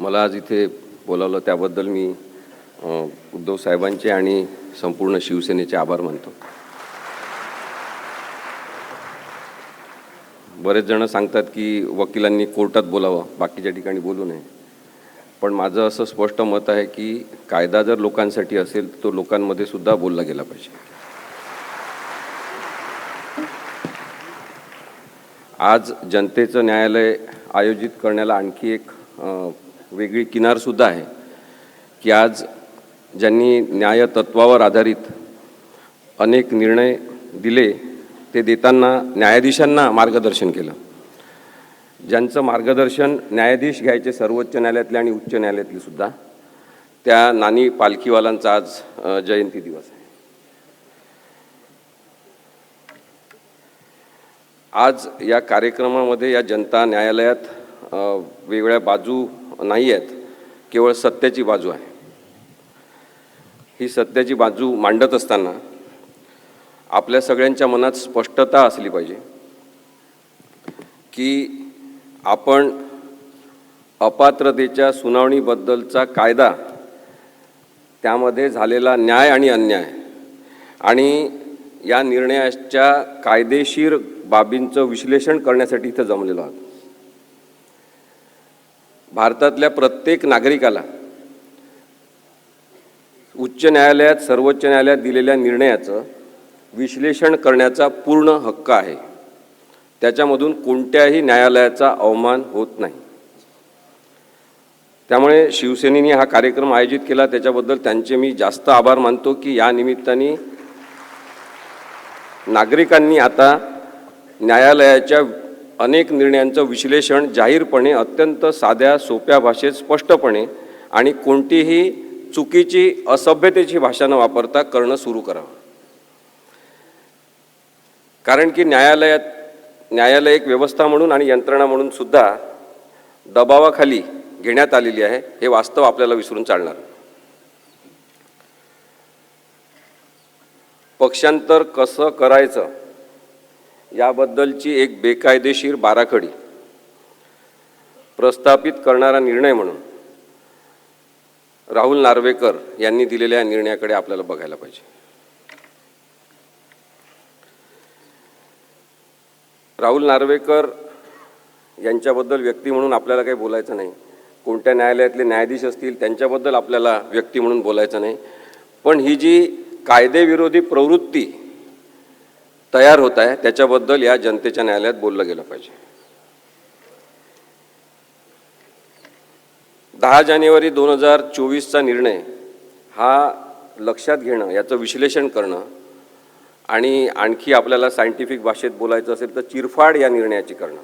मला आज इथे बोलावलं त्याबद्दल मी उद्धव साहेबांचे आणि संपूर्ण शिवसेनेचे आभार मानतो. बरेच जण सांगतात की वकिलांनी कोर्टात बोलावं, बाकीच्या ठिकाणी बोलू नये. पण माझं असं स्पष्ट मत आहे की कायदा जर लोकांसाठी असेल तर तो लोकांमध्ये सुद्धा बोलला गेला पाहिजे. आज जनतेचं न्यायालय आयोजित करण्याला आणखी एक वेगळी किनारसुद्धा आहे की आज ज्यांनी न्यायतत्वावर आधारित अनेक निर्णय दिले ते देताना न्यायाधीशांना मार्गदर्शन केलं. ज्यांचं मार्गदर्शन न्यायाधीश घ्यायचे सर्वोच्च न्यायालयातले आणि उच्च न्यायालयातले सुद्धा, त्या नानी पालखीवालांचा आज जयंती दिवस आहे. आज या कार्यक्रमामध्ये या जनता न्यायालयात वेगळ्या बाजू नाही आहेत, केवळ सत्याची बाजू आहे. ही सत्याची बाजू मांडत असताना आपल्या सगळ्यांच्या मनात स्पष्टता असली पाहिजे की आपण अपात्रतेच्या सुनावणीबद्दलचा कायदा, त्यामध्ये झालेला न्याय आणि अन्याय आणि या निर्णयाच्या कायदेशीर बाबींचं विश्लेषण करण्यासाठी इथं जमलेलो आहोत. भारतातल्या प्रत्येक नागरिकाला उच्च न्यायालयात, सर्वोच्च न्यायालयात दिलेल्या निर्णयाचं विश्लेषण करण्याचा पूर्ण हक्क आहे. त्याच्यामधून कोणत्याही न्यायालयाचा अवमान होत नाही. त्यामुळे शिवसेनेने हा कार्यक्रम आयोजित केला, त्याच्याबद्दल त्यांचे मी जास्त आभार मानतो की या निमित्ताने नागरिकांनी आता न्यायालयाच्या अनेक निर्णयांचं विश्लेषण जाहीरपणे, अत्यंत साध्या सोप्या भाषेत, स्पष्टपणे आणि कोणतीही चुकीची असभ्यतेची भाषा न वापरता करणं सुरू करावं. कारण की न्यायालय एक व्यवस्था म्हणून आणि यंत्रणा म्हणून सुद्धा दबावाखाली घेण्यात आलेली आहे, हे वास्तव आपल्याला विसरून चालणार. पक्षांतर कसं करायचं याबद्दलची एक बेकायदेशीर बाराखडी प्रस्थापित करणारा निर्णय म्हणून राहुल नार्वेकर यांनी दिलेल्या निर्णयाकडे आपल्याला बघायला पाहिजे. राहुल नार्वेकर यांच्याबद्दल व्यक्ती म्हणून आपल्याला काही बोलायचं नाही. कोणत्या न्यायालयातले न्यायाधीश असतील त्यांच्याबद्दल आपल्याला व्यक्ती म्हणून बोलायचं नाही. पण ही जी कायदेविरोधी प्रवृत्ती तयार होत आहे त्याच्याबद्दल या जनतेच्या न्यायालयात बोललं गेलं पाहिजे. 10 जानेवारी 2024चा निर्णय हा लक्षात घेणं, याचं विश्लेषण करणं आणि आणखी आपल्याला सायंटिफिक भाषेत बोलायचं असेल तर चिरफाड या निर्णयाची करणं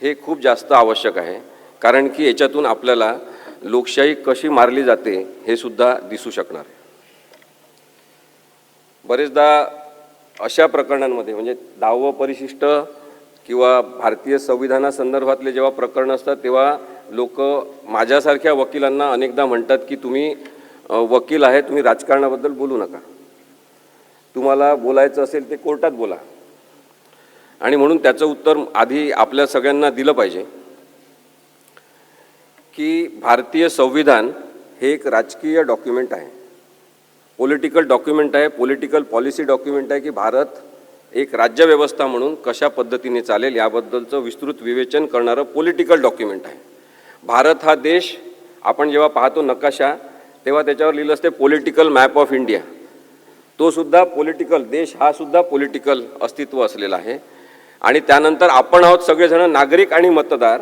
हे खूप जास्त आवश्यक आहे. कारण की याच्यातून आपल्याला लोकशाही कशी मारली जाते हे सुद्धा दिसू शकणार आहे. बरेचदा अशा प्रकरणांमध्ये, म्हणजे 10व परिशिष्ट किंवा भारतीय संविधानासंदर्भातले जेव्हा प्रकरणं असतात तेव्हा लोक माझ्यासारख्या वकिलांना अनेकदा म्हणतात की तुम्ही वकील आहे, तुम्ही राजकारणाबद्दल बोलू नका, तुम्हाला बोलायचं असेल ते कोर्टात बोला. आणि म्हणून त्याचं उत्तर आधी आपल्या सगळ्यांना दिलं पाहिजे की भारतीय संविधान हे एक राजकीय डॉक्युमेंट आहे, पॉलिटिकल डॉक्युमेंट आहे, पॉलिटिकल पॉलिसी डॉक्युमेंट आहे की भारत एक राज्यव्यवस्था म्हणून कशा पद्धतीने चालेल याबद्दलचं विस्तृत विवेचन करणारं पॉलिटिकल डॉक्युमेंट आहे. भारत हा देश आपण जेव्हा पाहतो नकाशा तेव्हा त्याच्यावर लिहिलं असते पॉलिटिकल मॅप ऑफ इंडिया. तो सुद्धा पॉलिटिकल देश, हा सुद्धा पॉलिटिकल अस्तित्व असलेला आहे. आणि त्यानंतर आपण आहोत सगळेजण नागरिक आणि मतदार,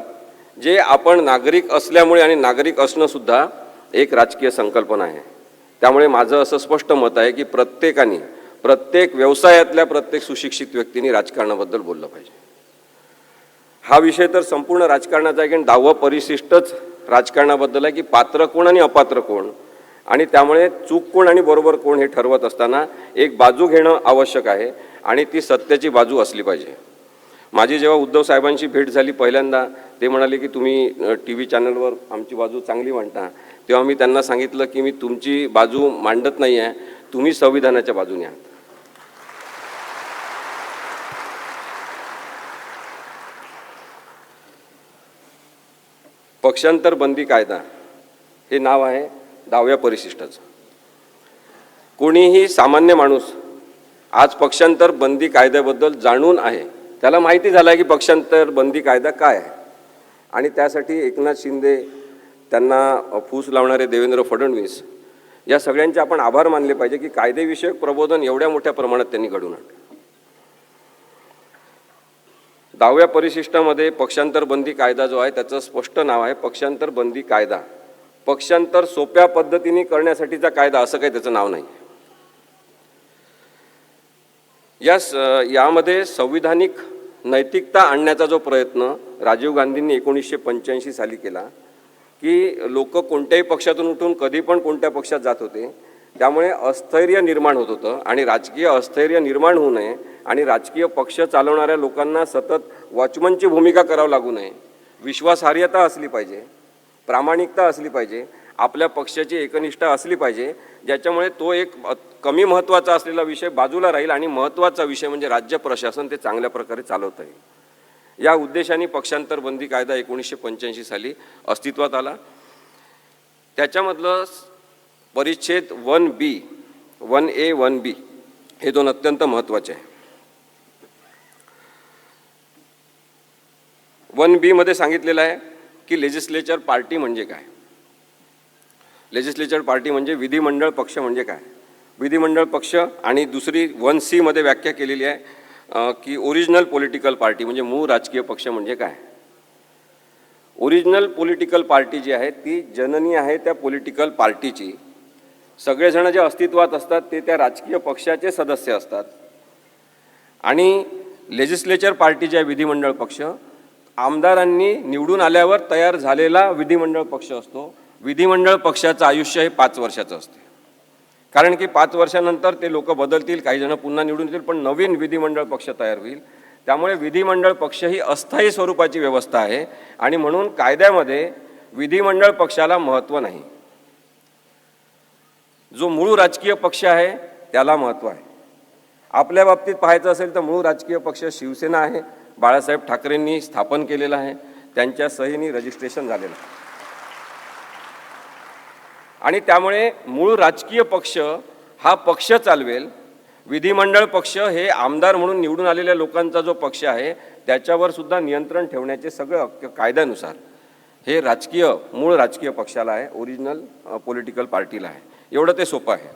जे आपण नागरिक असल्यामुळे आणि नागरिक असणं सुद्धा एक राजकीय संकल्पना आहे. त्यामुळे माझं असं स्पष्ट मत आहे की प्रत्येकाने, प्रत्येक व्यवसायातल्या प्रत्येक सुशिक्षित व्यक्तीने राजकारणाबद्दल बोललं पाहिजे. हा विषय तर संपूर्ण राजकारणाचा आहे की 10व परिशिष्टच राजकारणाबद्दल आहे की पात्र कोण आणि अपात्र कोण, आणि त्यामुळे चूक कोण आणि बरोबर कोण हे ठरवत असताना एक बाजू घेणं आवश्यक आहे आणि ती सत्याची बाजू असली पाहिजे. माझी जेव्हा उद्धव साहेबांची भेट झाली पहिल्यांदा, ते म्हणाले की तुम्ही TV चॅनलवर आमची बाजू चांगली मांडता. तेव्हा मी त्यांना सांगितलं की मी तुमची बाजू मांडत नाही आहे, तुम्ही संविधानाच्या बाजूने आहात. पक्षांतर बंदी कायदा हे नाव आहे 10व्या परिशिष्टाचं. कोणीही सामान्य माणूस आज पक्षांतर बंदी कायद्याबद्दल जाणून आहे, त्याला माहिती झालं आहे की पक्षांतर बंदी कायदा काय आहे, आणि त्यासाठी एकनाथ शिंदे, त्यांना फूस लावणारे देवेंद्र फडणवीस, या सगळ्यांचे आपण आभार मानले पाहिजे की कायदेविषयक प्रबोधन एवढ्या मोठ्या प्रमाणात त्यांनी घडवून आणलं. 10व्या परिशिष्टामध्ये पक्षांतर बंदी कायदा जो आहे त्याचं स्पष्ट नाव आहे पक्षांतर बंदी कायदा. पक्षांतर सोप्या पद्धतीने करण्यासाठीचा कायदा असं काही त्याचं नाव नाही. यामध्ये संविधानिक नैतिकता आणण्याचा जो प्रयत्न राजीव गांधींनी 1985 साली केला की लोक कोणत्याही पक्षातून उठून कधी पण कोणत्या पक्षात जात होते, त्यामुळे अस्थैर्य निर्माण होत होतं आणि राजकीय अस्थैर्य निर्माण होऊ नये आणि राजकीय पक्ष चालवणाऱ्या लोकांना सतत वॉचमनची भूमिका करावी लागू नये, विश्वासार्हता असली पाहिजे, प्रामाणिकता असली पाहिजे, आपल्या पक्षाची एकनिष्ठा असली पाहिजे, ज्याच्यामुळे तो एक कमी महत्त्वाचा असलेला विषय बाजूला राहील आणि महत्त्वाचा विषय म्हणजे राज्य प्रशासन ते चांगल्या प्रकारे चालवता येईल. या उद्देशाने पक्षांतर बंदी कायदा 1985 साली अस्तित्वात आला. त्याच्यामधलं परिच्छेद 1B, 1A, 1B हे दोन अत्यंत महत्त्वाचे आहे. 1B मध्ये सांगितलेलं आहे की लेजिस्लेचर पार्टी म्हणजे काय. लेजिस्लेचर पार्टी म्हणजे विधिमंडळ पक्ष म्हणजे काय. विधिमंडळ पक्ष आणि दुसरी 1C मध्ये व्याख्या केलेली आहे की ओरिजिनल पॉलिटिकल पार्टी म्हणजे मूळ राजकीय पक्ष म्हणजे काय. ओरिजिनल पॉलिटिकल पार्टी जी आहे ती जननी आहे त्या पॉलिटिकल पार्टीची. सगळेजण जे अस्तित्वात असतात ते त्या राजकीय पक्षाचे सदस्य असतात. आणि लेजिस्लेचर पार्टी जी आहे विधिमंडळ पक्ष, आमदारांनी निवडून आल्यावर तयार झालेला विधिमंडळ पक्ष असतो. विधिमंडळ पक्षाचं आयुष्य हे 5 वर्षाचं असते, कारण की 5 वर्षानंतर ते लोक बदलतील, काही जण पुन्हा निवडून येतील, पण नवीन विधिमंडळ पक्ष तयार होईल. त्यामुळे विधिमंडळ पक्ष ही अस्थायी स्वरूपाची व्यवस्था आहे आणि म्हणून कायद्यामध्ये विधिमंडळ पक्षाला महत्त्व नाही. जो मूळ राजकीय पक्ष आहे त्याला महत्त्व आहे. आपल्या बाबतीत पाहायचं असेल तर मूळ राजकीय पक्ष शिवसेना आहे, बाळासाहेब ठाकरेंनी स्थापन केलेला आहे, त्यांच्या सहीने रजिस्ट्रेशन झालेलं आहे. आणि त्यामुळे मूळ राजकीय पक्ष हा पक्ष चालवेल. विधिमंडळ पक्ष हे आमदार म्हणून निवडून आलेल्या लोकांचा जो पक्ष आहे त्याच्यावर सुद्धा नियंत्रण ठेवण्याचे सगळं कायद्यानुसार हे मूळ राजकीय पक्षाला आहे, ओरिजिनल पॉलिटिकल पार्टीला आहे. एवढं ते सोपं आहे.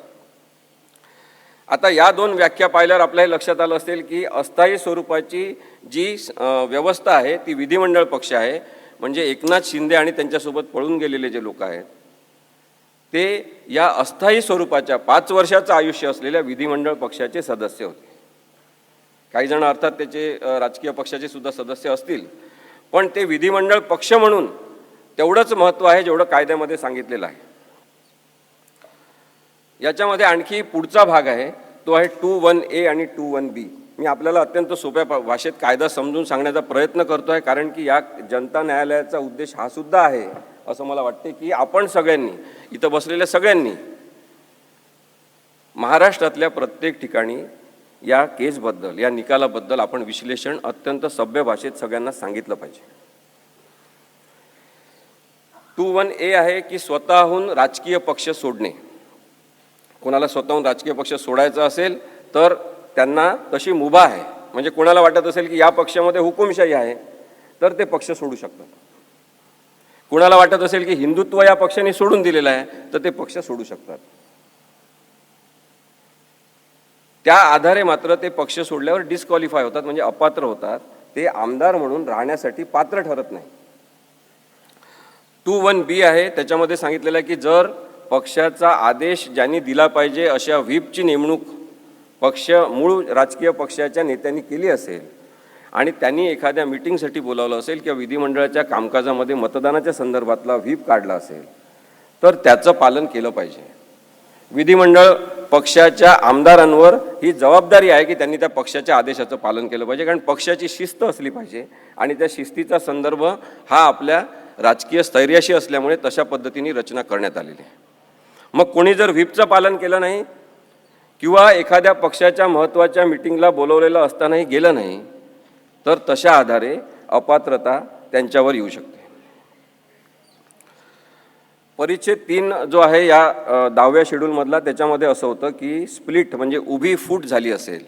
आता या दोन व्याख्या पाहिल्यावर आपल्या लक्षात आलं असेल की अस्थायी स्वरूपाची जी व्यवस्था आहे ती विधिमंडळ पक्ष आहे. म्हणजे एकनाथ शिंदे आणि त्यांच्यासोबत पळून गेलेले जे लोक आहेत ते या अस्थायी स्वरूपाच्या 5 वर्षाचं आयुष्य असलेल्या विधिमंडळ पक्षाचे सदस्य होते. काही जण अर्थात त्याचे राजकीय पक्षाचे सुद्धा सदस्य असतील, पण ते विधिमंडळ पक्ष म्हणून तेवढंच महत्त्व आहे जेवढं कायद्यामध्ये सांगितलेलं आहे. याच्यामध्ये आणखी पुढचा भाग आहे, तो आहे 2(1)A आणि 2(1)B. मी आपल्याला अत्यंत सोप्या भाषेत कायदा समजून सांगण्याचा प्रयत्न करतो आहे, कारण की या जनता न्यायालयाचा उद्देश हा सुद्धा आहे असं मला वाटते की आपण सगळ्यांनी, इथं बसलेल्या सगळ्यांनी महाराष्ट्रातल्या प्रत्येक ठिकाणी या केसबद्दल, या निकालाबद्दल आपण विश्लेषण अत्यंत सभ्य भाषेत सगळ्यांना सांगितलं पाहिजे. 2(1)A आहे की स्वतःहून राजकीय पक्ष सोडणे. कोणाला स्वतःहून राजकीय पक्ष सोडायचा असेल तर त्यांना तशी मुभा आहे. म्हणजे कोणाला वाटत असेल की या पक्षामध्ये हुकुमशाही आहे तर ते पक्ष सोडू शकतात. कुणाला वाटत असेल की हिंदुत्व या पक्षाने सोडून दिलेलं आहे तर ते पक्ष सोडू शकतात. त्या आधारे मात्र ते पक्ष सोडल्यावर डिस्क्वालिफाय होतात, म्हणजे अपात्र होतात. ते आमदार म्हणून राहण्यासाठी पात्र ठरत नाही. 2(1)B आहे, त्याच्यामध्ये सांगितलेलं आहे की जर पक्षाचा आदेश ज्यांनी दिला पाहिजे अशा व्हीपची नेमणूक मूळ राजकीय पक्षाच्या नेत्यांनी केली असेल आणि त्यांनी एखाद्या मीटिंगसाठी बोलावलं असेल किंवा विधिमंडळाच्या कामकाजामध्ये मतदानाच्या संदर्भातला व्हीप काढला असेल तर त्याचं पालन केलं पाहिजे. विधिमंडळ पक्षाच्या आमदारांवर ही जबाबदारी आहे की त्यांनी त्या पक्षाच्या आदेशाचं पालन केलं पाहिजे, कारण पक्षाची शिस्त असली पाहिजे आणि त्या शिस्तीचा संदर्भ हा आपल्या राजकीय स्थैर्याशी असल्यामुळे तशा पद्धतीने रचना करण्यात आलेली आहे. मग कोणी जर व्हीपचं पालन केलं नाही किंवा एखाद्या पक्षाच्या महत्त्वाच्या मीटिंगला बोलवलेलं असतानाही गेलं नाही तर तशा आधारे अपात्रता त्यांच्यावर येऊ शकते. परिच्छेद 3 जो आहे या 10व्या शेड्यूलमधला, त्याच्यामध्ये असं होतं की स्प्लिट म्हणजे उभी फूट झाली असेल,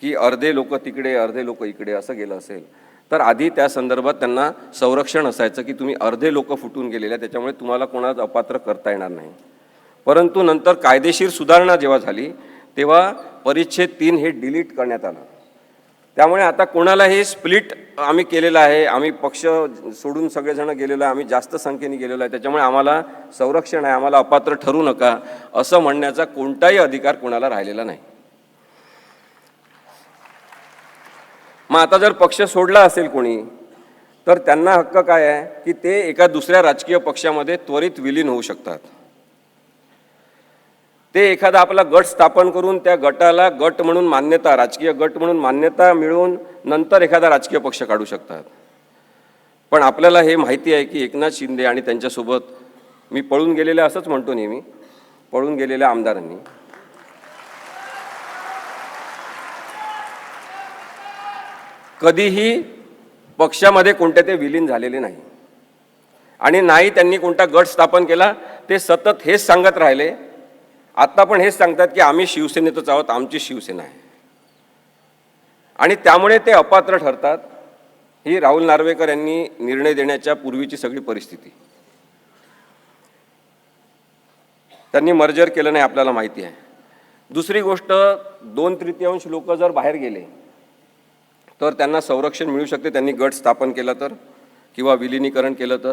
की अर्धे लोक तिकडे अर्धे लोक इकडे असं गेलं असेल, तर आधी त्या संदर्भात त्यांना संरक्षण असायचं की तुम्ही अर्धे लोक फुटून गेलेले आहे, त्याच्यामुळे तुम्हाला कोणाला अपात्र करता येणार नाही. परंतु नंतर कायदेशीर सुधारणा जेव्हा झाली तेव्हा परिच्छेद 3 हे डिलीट करण्यात आलं. त्यामुळे आता कोणालाही स्प्लिट आम्ही केलेलं आहे, आम्ही पक्ष सोडून सगळेजण गेलेलो आहे, आम्ही जास्त संख्येने गेलेलो आहे, त्याच्यामुळे आम्हाला संरक्षण आहे, आम्हाला अपात्र ठरू नका असं म्हणण्याचा कोणताही अधिकार कोणाला राहिलेला नाही. मग आता जर पक्ष सोडला असेल कोणी, तर त्यांना हक्क काय आहे की ते एका दुसऱ्या राजकीय पक्षामध्ये त्वरित विलीन होऊ शकतात. ते एखादा आपला गट स्थापन करून त्या गटाला गट म्हणून मान्यता, राजकीय गट म्हणून मान्यता मिळवून नंतर एखादा राजकीय पक्ष काढू शकतात. पण आपल्याला हे माहिती आहे की एकनाथ शिंदे आणि त्यांच्यासोबत मी पळून गेलेल्या, असंच म्हणतो नेहमी, पळून गेलेल्या आमदारांनी कधीही पक्षामध्ये कोणत्या ते विलीन झालेले नाही आणि नाही त्यांनी कोणता गट स्थापन केला. ते सतत हेच सांगत राहिले. आता पण हेच सांगतात की आम्ही शिवसेनेतच आहोत, आमची शिवसेना आहे, आणि त्यामुळे ते अपात्र ठरतात. ही राहुल नार्वेकर यांनी निर्णय देण्याच्या पूर्वीची सगळी परिस्थिती. त्यांनी मर्जर केलं नाही, आपल्याला माहिती आहे. दुसरी गोष्ट, 2/3 लोक जर बाहेर गेले तर त्यांना संरक्षण मिळू शकते, त्यांनी गट स्थापन केला तर किंवा विलिनीकरण केलं तर.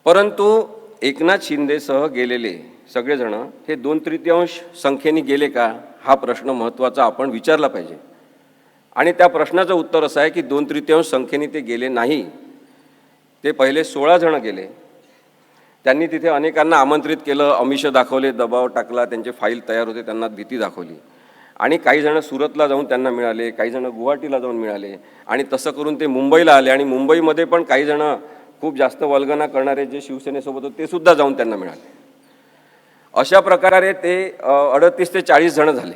परंतु एकनाथ शिंदेसह गेलेले सगळेजण हे 2/3 संख्येने गेले का, हा प्रश्न महत्त्वाचा आपण विचारला पाहिजे. आणि त्या प्रश्नाचं उत्तर असं आहे की 2/3 संख्येने ते गेले नाही. ते पहिले 16 जण गेले. त्यांनी तिथे अनेकांना आमंत्रित केलं, आमिष दाखवले, दबाव टाकला, त्यांचे फाईल तयार होते, त्यांना भीती दाखवली. आणि काही जण सुरतला जाऊन त्यांना मिळाले, काही जण गुवाहाटीला जाऊन मिळाले, आणि तसं करून ते मुंबईला आले. आणि मुंबईमध्ये पण काही जण खूप जास्त वल्गना करणारे जे शिवसेनेसोबत होते ते सुद्धा जाऊन त्यांना मिळाले. अशा प्रकारे ते 38 ते 40 जण झाले.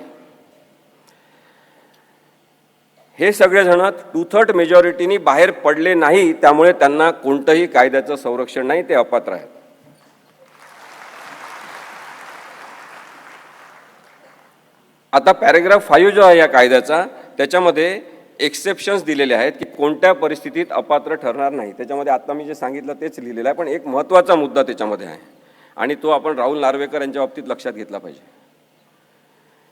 हे सगळेजण 2/3 मेजॉरिटीनी बाहेर पडले नाही, त्यामुळे त्यांना कोणतंही कायद्याचं संरक्षण नाही, ते अपात्र आहेत. आता पॅरेग्राफ 5 जो आहे या कायद्याचा, त्याच्यामध्ये एक्सेप्शन्स दिलेले आहेत की कोणत्या परिस्थितीत अपात्र ठरणार नाही. त्याच्यामध्ये आता मी जे सांगितलं तेच लिहिलेलं आहे, पण एक महत्त्वाचा मुद्दा त्याच्यामध्ये आहे आणि तो आपण राहुल नार्वेकर यांच्या बाबतीत लक्षात घेतला पाहिजे.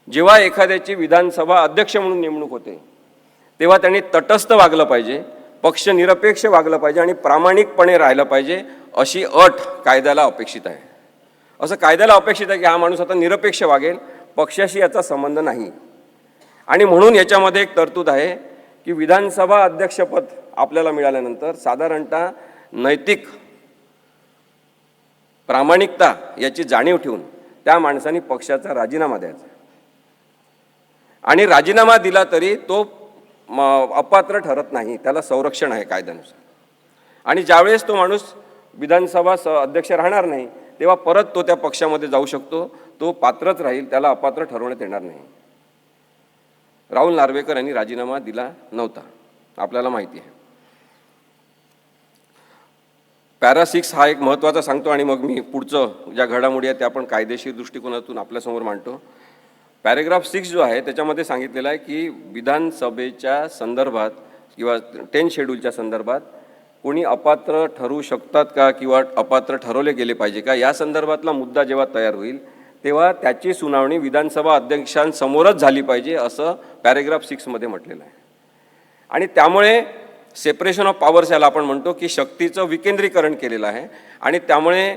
जेव्हा एखाद्याची विधानसभा अध्यक्ष म्हणून नेमणूक होते तेव्हा त्यांनी तटस्थ वागलं पाहिजे, पक्षनिरपेक्ष वागलं पाहिजे आणि प्रामाणिकपणे राहिलं पाहिजे, अशी अट कायद्याला अपेक्षित आहे. असं कायद्याला अपेक्षित आहे की हा माणूस आता निरपेक्ष वागेल, पक्षाशी याचा संबंध नाही. आणि म्हणून याच्यामध्ये एक तरतूद आहे की विधानसभा अध्यक्षपद आपल्याला मिळाल्यानंतर साधारणतः नैतिक प्रामाणिकता याची जाणीव ठेवून त्या माणसाने पक्षाचा राजीनामा द्यायचा. आणि राजीनामा दिला तरी तो अपात्र ठरत नाही, त्याला संरक्षण आहे कायद्यानुसार. आणि ज्यावेळेस तो माणूस विधानसभा अध्यक्ष राहणार नाही तेव्हा परत तो त्या पक्षामध्ये जाऊ शकतो, तो पात्रच राहील, त्याला अपात्र ठरवण्यात येणार नाही. राहुल नार्वेकर यांनी राजीनामा दिला नव्हता, आपल्याला माहिती आहे. पॅरा 6 हा एक महत्त्वाचा सांगतो आणि मग मी पुढचं ज्या घडामोडी आहेत त्या आपण कायदेशीर दृष्टिकोनातून आपल्यासमोर मांडतो. पॅरेग्राफ 6 जो आहे त्याच्यामध्ये सांगितलेलं आहे की विधानसभेच्या संदर्भात किंवा 10 शेड्यूलच्या संदर्भात कोणी अपात्र ठरू शकतात का किंवा अपात्र ठरवले गेले पाहिजे का, या संदर्भातला मुद्दा जेव्हा तयार होईल तेव्हा त्याची सुनावणी विधानसभा अध्यक्षांसमोरच झाली पाहिजे, असं पॅरेग्राफ 6 मध्ये म्हटलेलं आहे. आणि त्यामुळे सेपरेशन ऑफ पॉवर्स याला आपण म्हणतो की शक्तीचं विकेंद्रीकरण केलेलं आहे. आणि त्यामुळे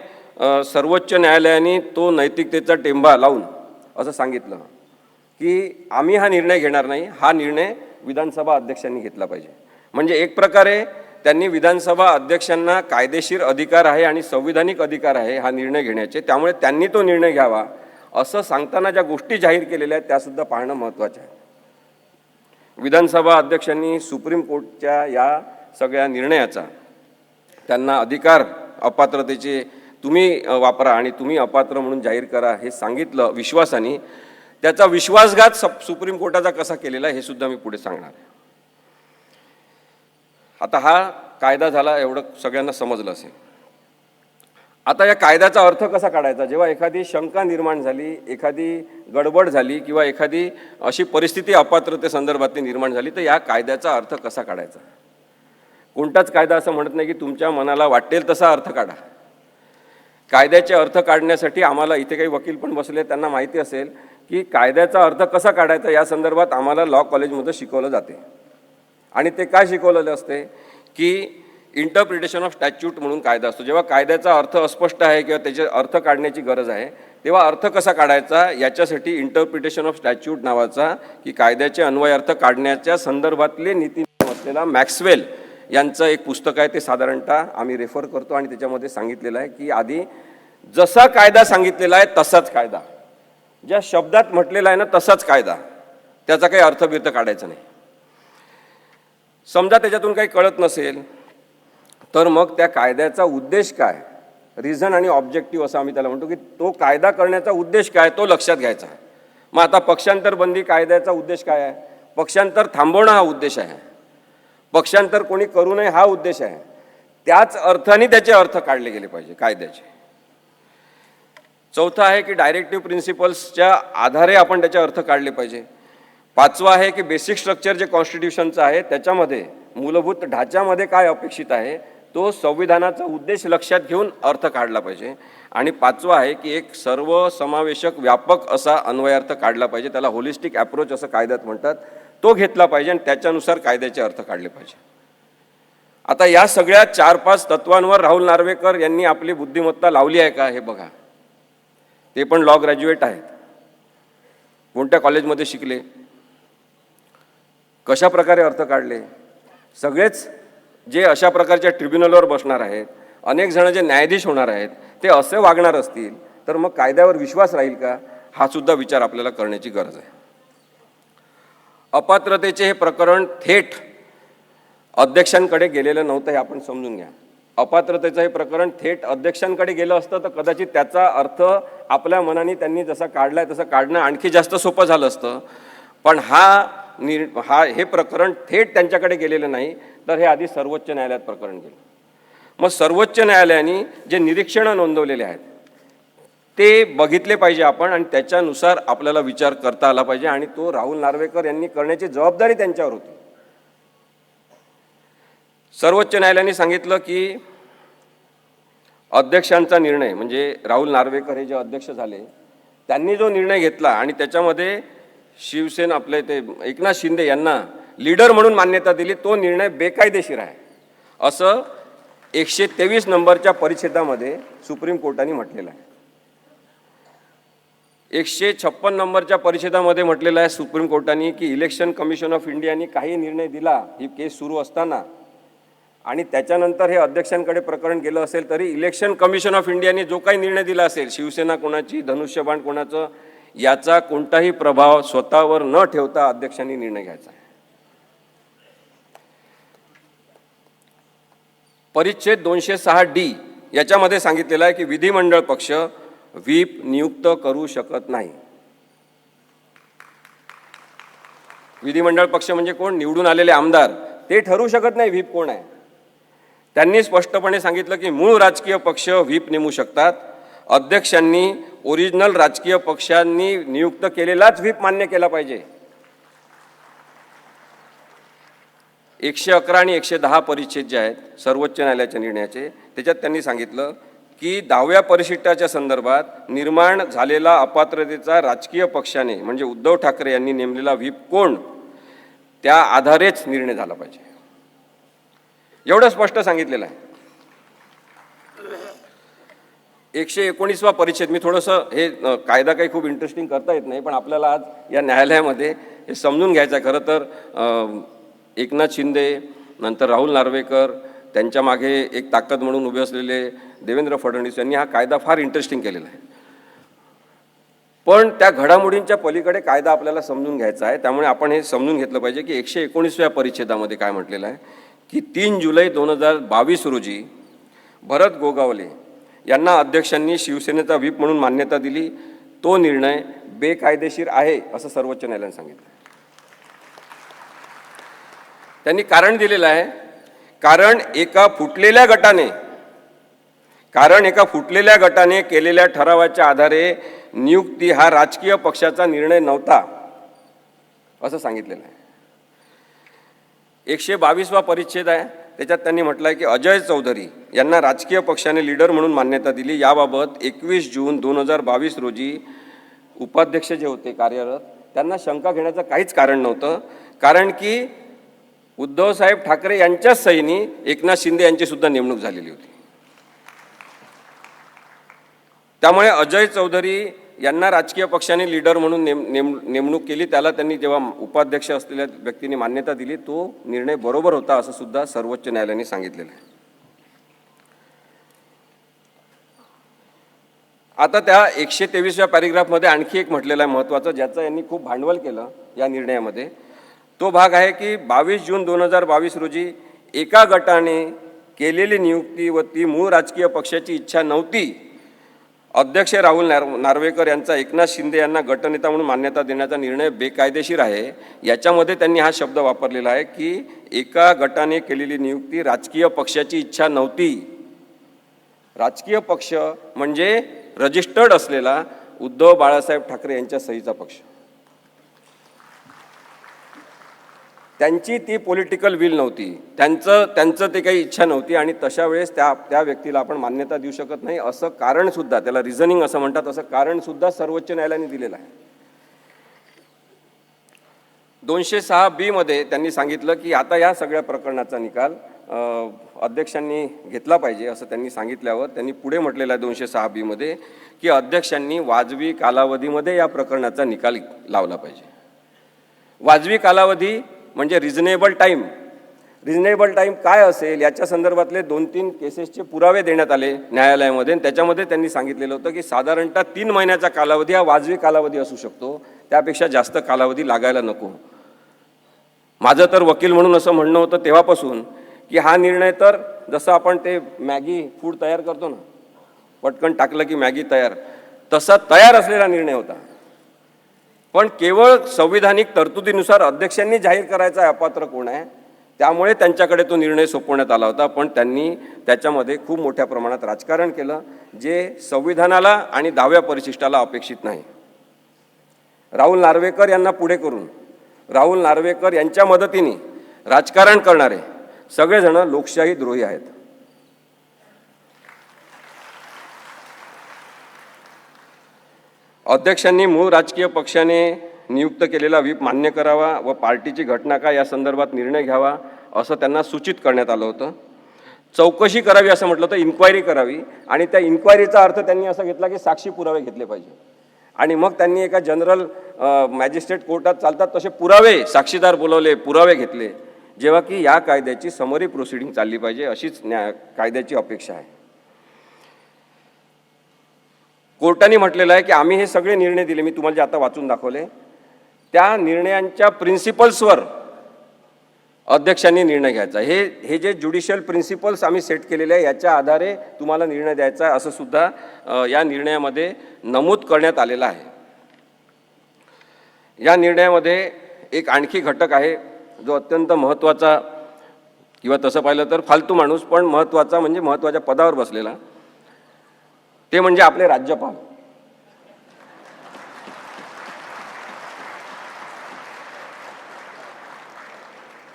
सर्वोच्च न्यायालयाने तो नैतिकतेचा टेंबा लावून असं सांगितलं की आम्ही हा निर्णय घेणार नाही, हा निर्णय विधानसभा अध्यक्षांनी घेतला पाहिजे. म्हणजे एक प्रकारे त्यांनी विधानसभा अध्यक्षांना कायदेशीर अधिकार आहे आणि संविधानिक अधिकार आहे हा निर्णय घेण्याचे, त्यामुळे त्यांनी तो निर्णय घ्यावा असं सांगताना ज्या गोष्टी जाहीर केलेल्या आहेत त्यासुद्धा पाहणं महत्त्वाचं आहे. विधानसभा अध्यक्षांनी सुप्रीम कोर्टच्या या सगळ्या निर्णयाचा त्यांना अधिकार अपात्रतेचे तुम्ही वापरा आणि तुम्ही अपात्र म्हणून जाहीर करा हे सांगितलं विश्वासाने. त्याचा विश्वासघात सुप्रीम कोर्टाचा कसा केलेला हे सुद्धा मी पुढे सांगणार आहे. आता हा कायदा झाला, एवढं सगळ्यांना समजलं असेल. आता या कायद्याचा अर्थ कसा काढायचा? जेव्हा एखादी शंका निर्माण झाली, एखादी गडबड झाली किंवा एखादी अशी परिस्थिती अपात्रतेसंदर्भातली निर्माण झाली, तर या कायद्याचा अर्थ कसा काढायचा? कोणताच कायदा असं म्हणत नाही की तुमच्या मनाला वाटेल तसा अर्थ काढा. कायद्याचे अर्थ काढण्यासाठी आम्हाला इथे काही वकील पण बसले, त्यांना माहिती असेल की कायद्याचा अर्थ कसा काढायचा या संदर्भात आम्हाला लॉ कॉलेजमध्ये शिकवलं जाते. आणि ते काय शिकवलेलं असते की इंटरप्रिटेशन ऑफ स्टॅच्यूट म्हणून कायदा असतो. जेव्हा कायद्याचा अर्थ अस्पष्ट आहे किंवा त्याचे अर्थ काढण्याची गरज आहे, तेव्हा अर्थ कसा काढायचा याच्यासाठी इंटरप्रिटेशन ऑफ स्टॅच्यूट नावाचा की कायद्याचे अन्वय अर्थ काढण्याच्या संदर्भातले नीतिनियम असलेला मॅक्सवेल यांचं एक पुस्तक आहे. ते साधारणतः आम्ही रेफर करतो आणि त्याच्यामध्ये सांगितलेलं आहे की आधी जसा कायदा सांगितलेला आहे तसाच कायदा, ज्या शब्दात म्हटलेला आहे ना तसाच कायदा, त्याचा काही अर्थबिर्थ काढायचा नाही. समजा त्याच्यातून काही कळत नसेल तर मग त्या कायद्याचा उद्देश काय, रिझन आणि ऑब्जेक्टिव्ह असं आम्ही त्याला म्हणतो की तो कायदा करण्याचा उद्देश काय तो लक्षात घ्यायचा. मग आता पक्षांतर बंदी कायद्याचा उद्देश काय आहे? पक्षांतर थांबवणं हा उद्देश आहे. पक्षांतर कोणी करू नये हा उद्देश आहे. त्याच अर्थाने त्याचे अर्थ काढले गेले पाहिजे कायद्याचे. चौथा आहे की डायरेक्टिव्ह प्रिन्सिपल्सच्या आधारे आपण त्याचे अर्थ काढले पाहिजे. पाचवा आहे की बेसिक स्ट्रक्चर जे कॉन्स्टिट्यूशनचं आहे त्याच्यामध्ये मूलभूत ढाच्यामध्ये काय अपेक्षित आहे तो संविधानाचा उद्देश लक्षात घेऊन अर्थ काढला पाहिजे. आणि पाचवा आहे की एक सर्वसमावेशक व्यापक असा अन्वयार्थ काढला पाहिजे, त्याला होलिस्टिक अप्रोच असं कायद्यात म्हणतात, तो घेतला पाहिजे आणि त्याच्यानुसार कायद्याचे अर्थ काढले पाहिजे. आता या सगळ्या 4-5 तत्वांवर राहुल नार्वेकर यांनी आपली बुद्धिमत्ता लावली आहे का हे बघा. ते पण लॉ ग्रॅज्युएट आहेत, कोणत्या कॉलेजमध्ये शिकले, कशा प्रकारे अर्थ काढले. सगळेच जे अशा प्रकारच्या ट्रिब्युनलवर बसणार आहेत, अनेक जण जे न्यायाधीश होणार आहेत, ते असे वागणार असतील तर मग कायद्यावर विश्वास राहील का, हा सुद्धा विचार आपल्याला करण्याची गरज आहे. अपात्रतेचे हे प्रकरण थेट अध्यक्षांकडे गेलेलं नव्हतं हे आपण समजून घ्या. अपात्रतेचं हे प्रकरण थेट अध्यक्षांकडे गेलं असतं तर कदाचित त्याचा अर्थ आपल्या मनाने त्यांनी जसा काढलाय तसं काढणं आणखी जास्त सोपं झालं असतं. पण हे प्रकरण थेट त्यांच्याकडे गेलेलं नाही, तर हे आधी सर्वोच्च न्यायालयात प्रकरण गेलं. मग सर्वोच्च न्यायालयाने जे निरीक्षणं नोंदवलेले आहेत ते बघितले पाहिजे आपण आणि त्याच्यानुसार आपल्याला विचार करता आला पाहिजे. आणि तो राहुल नार्वेकर यांनी करण्याची जबाबदारी त्यांच्यावर होती. सर्वोच्च न्यायालयाने सांगितलं की अध्यक्षांचा निर्णय म्हणजे राहुल नार्वेकर हे जे अध्यक्ष झाले त्यांनी जो निर्णय घेतला आणि त्याच्यामध्ये शिवसेना आपले ते एकनाथ शिंदे यांना लीडर म्हणून मान्यता दिली, तो निर्णय बेकायदेशीर आहे असं 123 नंबरच्या परिच्छेदामध्ये सुप्रीम कोर्टाने म्हटलेलं आहे. 156 नंबरच्या परिच्छेदामध्ये म्हटलेलं आहे सुप्रीम कोर्टाने की इलेक्शन कमिशन ऑफ इंडियाने काही निर्णय दिला ही केस सुरू असताना आणि त्याच्यानंतर हे अध्यक्षांकडे प्रकरण गेलं असेल तरी इलेक्शन कमिशन ऑफ इंडियाने जो काही निर्णय दिला असेल, शिवसेना कोणाची धनुष्यबाण कोणाचं, याचा कोणताही प्रभाव स्वतःवर न ठेवता अध्यक्षांनी निर्णय घ्यायचा आहे. परिच्छेद 206D याच्यामध्ये सांगितलेलं आहे की विधिमंडळ पक्ष व्हीप नियुक्त करू शकत नाही. विधिमंडळ पक्ष म्हणजे कोण? निवडून आलेले आमदार, ते ठरवू शकत नाही व्हीप कोण आहे. त्यांनी स्पष्टपणे सांगितलं की मूळ राजकीय पक्ष व्हीप नेमू शकतात. अध्यक्षांनी ओरिजिनल राजकीय पक्षांनी नियुक्त केलेलाच व्हीप मान्य केला पाहिजे. 111 आणि 110 परिच्छेद जे आहेत सर्वोच्च न्यायालयाच्या निर्णयाचे, त्याच्यात त्यांनी सांगितलं की 10व्या परिशिष्टाच्या संदर्भात निर्माण झालेला अपात्रतेचा राजकीय पक्षाने म्हणजे उद्धव ठाकरे यांनी नेमलेला व्हीप कोण, त्या आधारेच निर्णय झाला पाहिजे. एवढं स्पष्ट सांगितलेलं आहे. 119वा परिच्छेद, मी थोडंसं हे कायदा काही खूप इंटरेस्टिंग करता येत नाही पण आपल्याला आज या न्यायालयामध्ये हे समजून घ्यायचं आहे. खरं तर एकनाथ शिंदे नंतर राहुल नार्वेकर त्यांच्या मागे एक ताकद म्हणून उभे असलेले देवेंद्र फडणवीस यांनी हा कायदा फार इंटरेस्टिंग केलेला आहे. पण त्या घडामोडींच्या पलीकडे कायदा आपल्याला समजून घ्यायचा आहे. त्यामुळे आपण हे समजून घेतलं पाहिजे की 119व्या परिच्छेदामध्ये काय म्हटलेलं आहे की 3 जुलै 2022 रोजी भरत गोगावले यांना अध्यक्षांनी शिवसेनेचा व्हीप म्हणून मान्यता दिली. तो निर्णय बेकायदेशीर आहे असं सर्वोच्च न्यायालयाने सांगितलं. त्यांनी कारण दिलेलं आहे, कारण एका फुटलेल्या गटाने कारण एका फुटलेल्या गटाने केलेल्या ठरावाच्या आधारे नियुक्ती हा राजकीय पक्षाचा निर्णय नव्हता असं सांगितलेलं आहे. 122वा परिच्छेद आहे, त्याच्यात त्यांनी म्हटलं आहे की अजय चौधरी यांना राजकीय पक्षाने लीडर म्हणून मान्यता दिली. याबाबत 21 जून 2022 रोजी उपाध्यक्ष जे होते कार्यरत त्यांना शंका घेण्याचं काहीच कारण नव्हतं, कारण की उद्धवसाहेब ठाकरे यांच्याच सहीने एकनाथ शिंदे यांची सुद्धा नेमणूक झालेली होती. त्यामुळे अजय चौधरी यांना राजकीय पक्षाने लीडर म्हणून नेमणूक केली, त्याला त्यांनी जेव्हा उपाध्यक्ष असलेल्या व्यक्तीने मान्यता दिली तो निर्णय बरोबर होता असं सुद्धा सर्वोच्च न्यायालयाने सांगितलेलं आहे. आता त्या 123व्या पॅरेग्राफमध्ये आणखी एक म्हटलेलं आहे महत्त्वाचं, ज्याचं यांनी खूप भांडवल केलं या निर्णयामध्ये. तो भाग आहे की 22 जून 2022 रोजी एका गटाने केलेली नियुक्ती व ती मूळ राजकीय पक्षाची इच्छा नव्हती. अध्यक्ष राहुल नार्वेकर यांचा एकनाथ शिंदे यांना गटनेता म्हणून मान्यता देण्याचा निर्णय बेकायदेशीर आहे. याच्यामध्ये त्यांनी हा शब्द वापरलेला आहे की एका गटाने केलेली नियुक्ती राजकीय पक्षाची इच्छा नव्हती. राजकीय पक्ष म्हणजे रजिस्टर्ड असलेला उद्धव बाळासाहेब ठाकरे यांच्या सहीचा पक्ष. त्यांची ती पॉलिटिकल विल नव्हती, त्यांचं ते काही इच्छा नव्हती आणि तशा वेळेस त्या व्यक्तीला आपण मान्यता देऊ शकत नाही असं कारणसुद्धा, त्याला रिझनिंग असं म्हणतात, असं कारणसुद्धा सर्वोच्च न्यायालयाने दिलेलं आहे. 206B मध्ये त्यांनी सांगितलं की आता या सगळ्या प्रकरणाचा निकाल अध्यक्षांनी घेतला पाहिजे असं त्यांनी सांगितल्यावर त्यांनी पुढे म्हटलेलं आहे 206B मध्ये की अध्यक्षांनी वाजवी कालावधीमध्ये या प्रकरणाचा निकाल लावला पाहिजे. वाजवी कालावधी म्हणजे रिझनेबल टाईम. रिझनेबल टाईम काय असेल याच्या संदर्भातले 2-3 केसेसचे पुरावे देण्यात आले न्यायालयामध्ये. त्याच्यामध्ये त्यांनी सांगितलेलं होतं की साधारणतः 3 महिन्याचा कालावधी हा वाजवी कालावधी असू शकतो, त्यापेक्षा जास्त कालावधी लागायला नको. माझं तर वकील म्हणून असं म्हणणं होतं तेव्हापासून की हा निर्णय तर जसं आपण ते मॅगी फूड तयार करतो ना, पटकन टाकलं की मॅगी तयार, तसा तयार असलेला निर्णय होता. पण केवळ संविधानिक तरतुदीनुसार अध्यक्षांनी जाहीर करायचा अपात्र कोण आहे, त्यामुळे त्यांच्याकडे तो निर्णय सोपवण्यात आला होता. पण त्यांनी त्याच्यामध्ये खूप मोठ्या प्रमाणात राजकारण केलं जे संविधानाला आणि 10व्या परिशिष्टाला अपेक्षित नाही. राहुल नार्वेकर यांना पुढे करून राहुल नार्वेकर यांच्या मदतीने राजकारण करणारे सगळेजण लोकशाही द्रोही आहेत. अध्यक्षांनी मूळ राजकीय पक्षाने नियुक्त केलेला व्हीप मान्य करावा व पार्टीची घटना काय या संदर्भात निर्णय घ्यावा असं त्यांना सूचित करण्यात आलं होतं. चौकशी करावी असं म्हटलं तर इन्क्वायरी करावी आणि त्या इन्क्वायरीचा अर्थ त्यांनी असा घेतला की साक्षी पुरावे घेतले पाहिजे आणि मग त्यांनी एका जनरल मॅजिस्ट्रेट कोर्टात चालतात तसे पुरावे, साक्षीदार बोलवले, पुरावे घेतले, जेव्हा की या कायद्याची समरी प्रोसिडिंग चालली पाहिजे अशीच कायद्याची अपेक्षा आहे. कोर्टाने म्हटलेलं आहे की आम्ही हे सगळे निर्णय दिले, मी तुम्हाला जे आता वाचून दाखवले, त्या निर्णयांच्या प्रिन्सिपल्सवर अध्यक्षांनी निर्णय घ्यायचा. हे जे ज्युडिशियल प्रिन्सिपल्स आम्ही सेट केलेले आहे याच्या आधारे तुम्हाला निर्णय द्यायचा आहे असं सुद्धा या निर्णयामध्ये नमूद करण्यात आलेलं आहे. या निर्णयामध्ये एक आणखी घटक आहे जो अत्यंत महत्त्वाचा, किंवा तसं पाहिलं तर फालतू माणूस पण महत्त्वाचा, म्हणजे महत्त्वाच्या पदावर बसलेला, ते म्हणजे आपले राज्यपाल.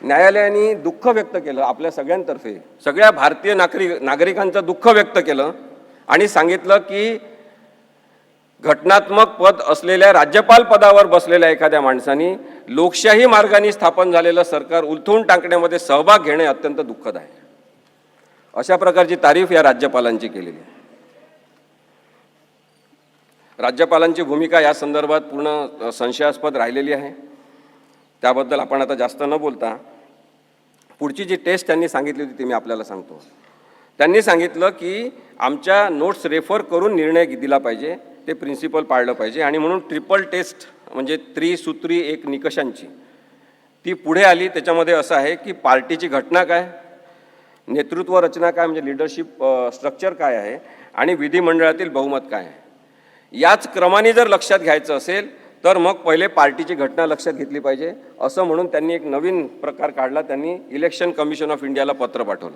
न्यायालयाने दुःख व्यक्त केलं आपल्या सगळ्यांतर्फे, सगळ्या भारतीय नागरिकांचं दुःख व्यक्त केलं आणि सांगितलं की घटनात्मक पद असलेल्या राज्यपाल पदावर बसलेल्या एखाद्या माणसाने लोकशाही मार्गाने स्थापन झालेलं सरकार उलथवून टाकण्यामध्ये सहभाग घेणे अत्यंत दुःखद आहे. अशा प्रकारची तारीफ या राज्यपालांची केलेली आहे. राज्यपालांची भूमिका या संदर्भात पूर्ण संशयास्पद राहिलेली आहे. त्याबद्दल आपण आता जास्त न बोलता पुढची जी टेस्ट त्यांनी सांगितली होती ती मी आपल्याला सांगतो. त्यांनी सांगितलं की आमच्या नोट्स रेफर करून निर्णय दिला पाहिजे, ते प्रिन्सिपल पाळलं पाहिजे आणि म्हणून ट्रिपल टेस्ट म्हणजे त्रिसूत्री एक निकषांची ती पुढे आली. त्याच्यामध्ये असं आहे की पार्टीची घटना काय, नेतृत्व रचना काय म्हणजे लिडरशिप स्ट्रक्चर काय आहे आणि विधिमंडळातील बहुमत काय आहे. याच क्रमाने जर लक्षात घ्यायचं असेल तर मग पहिले पार्टीची घटना लक्षात घेतली पाहिजे असं म्हणून त्यांनी एक नवीन प्रकार काढला. त्यांनी इलेक्शन कमिशन ऑफ इंडियाला पत्र पाठवलं.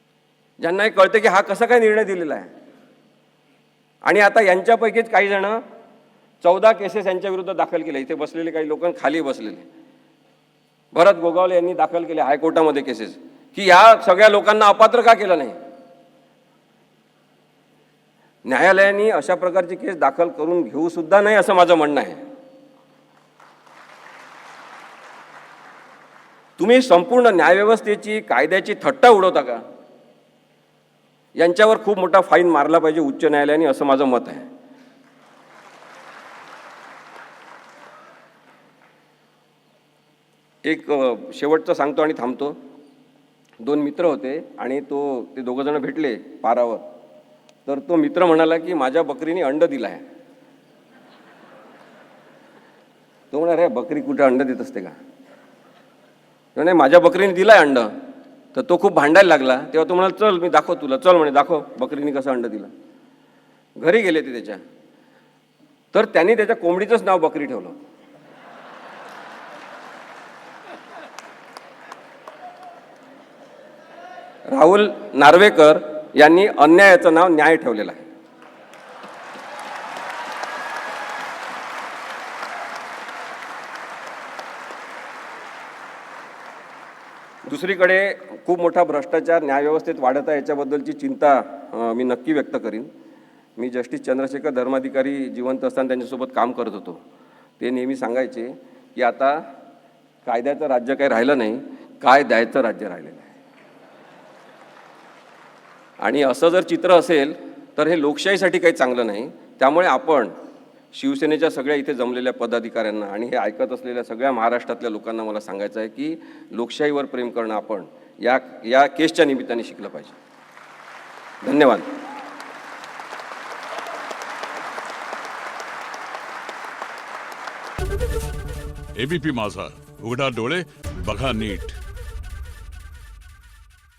ज्यांना हे कळतं की हा कसा काय निर्णय दिलेला आहे. आणि आता यांच्यापैकीच काही जण 14 केसेस यांच्या विरुद्ध दाखल केल्या. इथे बसलेले काही लोक खाली बसलेले भरत गोगावले यांनी दाखल केले हायकोर्टामध्ये केसेस की या सगळ्या लोकांना अपात्र का केलं नाही. न्यायालयाने अशा प्रकारची केस दाखल करून घेऊ सुद्धा नाही असं माझं म्हणणं आहे. तुम्ही संपूर्ण न्यायव्यवस्थेची कायद्याची थट्टा उडवता का. यांच्यावर खूप मोठा फाईन मारला पाहिजे उच्च न्यायालयाने असं माझं मत आहे. एक शेवटचं सांगतो आणि थांबतो. 2 मित्र होते आणि ते दोघं जण भेटले पारावर. तर तो मित्र म्हणाला की माझ्या बकरीने अंड दिलं आहे. तो म्हणाला, अरे बकरी कुठे अंड देत असते का. नाही, माझ्या बकरीने दिलाय अंड. तर तो खूप भांडायला लागला. तेव्हा तो म्हणाला, चल मी दाखव तुला. चल म्हणे, दाखव बकरीने कसं अंड दिलं. घरी गेले ते त्याच्या. तर त्यांनी त्याच्या कोंबडीचंच नाव बकरी ठेवलं. राहुल नार्वेकर यांनी अन्यायाचं नाव न्याय ठेवलेलं आहे. दुसरीकडे खूप मोठा भ्रष्टाचार न्यायव्यवस्थेत वाढत आहे. याच्याबद्दलची चिंता मी नक्की व्यक्त करीन. मी जस्टिस चंद्रशेखर धर्माधिकारी जिवंत असताना त्यांच्यासोबत काम करत होतो. ते नेहमी सांगायचे की आता कायद्याचं राज्य काही राहिलं नाही, काय द्यायचं राज्य राहिलेलं आहे. आणि असं जर चित्र असेल तर हे लोकशाहीसाठी काही चांगलं नाही. त्यामुळे आपण शिवसेनेच्या सगळ्या इथे जमलेल्या पदाधिकाऱ्यांना आणि हे ऐकत असलेल्या सगळ्या महाराष्ट्रातल्या लोकांना मला सांगायचं आहे की लोकशाहीवर प्रेम करणं आपण या केसच्या निमित्ताने शिकलं पाहिजे. धन्यवाद. एबीपी माझा, उघडा डोळे बघा नीट.